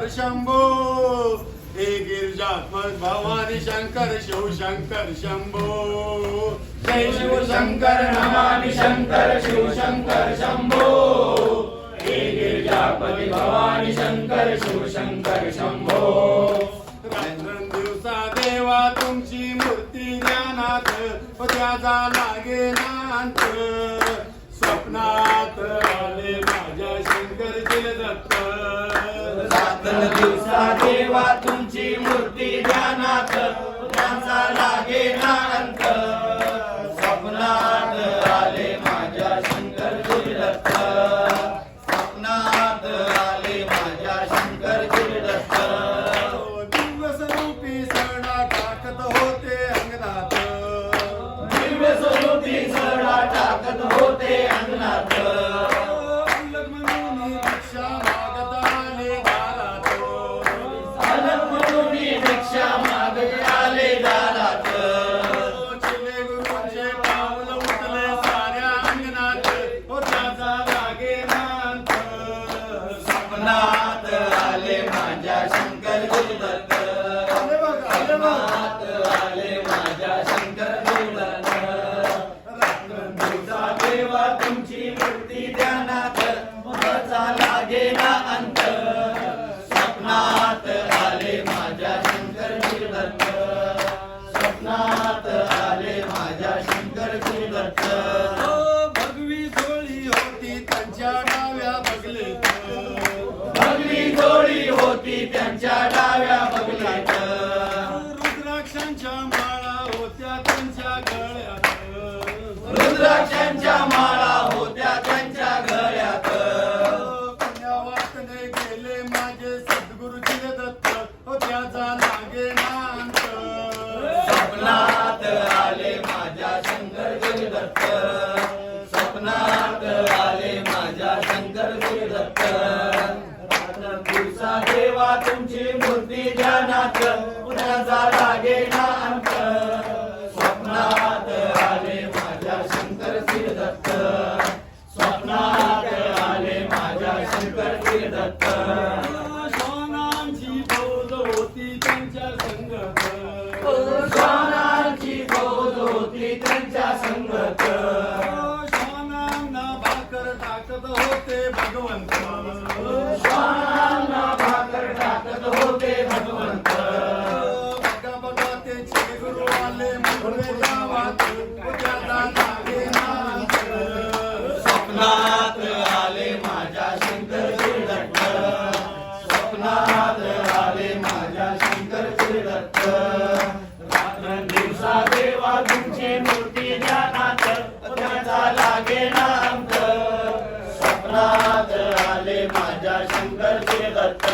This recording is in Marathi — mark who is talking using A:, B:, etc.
A: शंकर शंभो हे गिरिजात्मक भवानी शंकर शिव शंकर शंभो
B: जय शिव शंकर नमामि शंकर शिव शंकर शंभो हे गिरिजापति भवानी शंकर शिव शंकर शंभो
A: रात्रंदिवसा देवा तुमची मूर्ती ध्यानात त्याचा लागे नांत स्वप्नात आले माझ्या शंकरचे दत्त
B: रात्रंदिवसा देवा तुमची मूर्ती ध्यानात त्याचा लागे ना अंत स्वप्नात आले माझ्या शंकरचे दत्त स्वप्नात आले माझ्या शंकरचे दत्त
A: दिवसरूपी सडा टाकत होते अंगणात
B: दिव्य स्वरूपी सडा टाकत होते अंगणात
A: अलग म्हणून भिक्षा मागत आले दारात
B: अलग म्हणून भिक्षा मागत आले दारात
A: चिले गुरुचे पावलं उठले साऱ्या अंगणात त्याचा लागे नांत
B: स्वप्नात आले माझ्या शंकरचे दत्त स्वप्नात आले माझ्या शंकरचे दत्त रात्रंदिवसा देवा तुमची मूर्ती ध्यानात त्याचा लागे ना अंत स्वप्नात आले माझ्या शंकरचे दत्त स्वप्नात आले माझ्या शंकरचे दत्त
A: भगवी झोळी होती त्यांच्या डाव्या बगलेत
B: भगवी जोडी होती त्यांच्या डाव्या बगलेत
A: रुद्राक्षांच्या माळा होत्या त्यांच्या गळ्यात
B: रुद्राक्षांच्या माळा होत्या त्यांच्या गळ्यात
A: पुण्यावाटने गेले माझे सद्गुरुजी दत्त त्याचा लागे नांत
B: स्वप्नात आले माझ्या शंकरचे दत्त स्वप्नात आले माझ्या शंकरचे दत्त रात्रंदिवसा देवा तुमची मूर्ती ध्यानात त्याचा लागे ना अंत स्वप्नात आले माझ्या शंकरचे दत्त स्वप्नात आले माझ्या शंकरचे दत्त
A: श्वानांची फौज होती त्यांच्या संगत
B: श्वानांची फौज होती त्यांच्या संगत
A: श्वानांना भाकर टाकत होते भगवंत
B: श्वानांना भाकर टाकत होते भगवंत
A: बघा बघा ते गुरु आले मोठे गावात त्याला लागे नांत
B: स्वप्नात आले माझ्या शंकरचे दत्त स्वप्नात आले माझ्या शंकरचे दत्त रात्रंदिवसा देवा तुमची मूर्ती ध्यानात त्याचा लागे ना अंत स्वप्नात आले माझ्या शंकरचे दत्त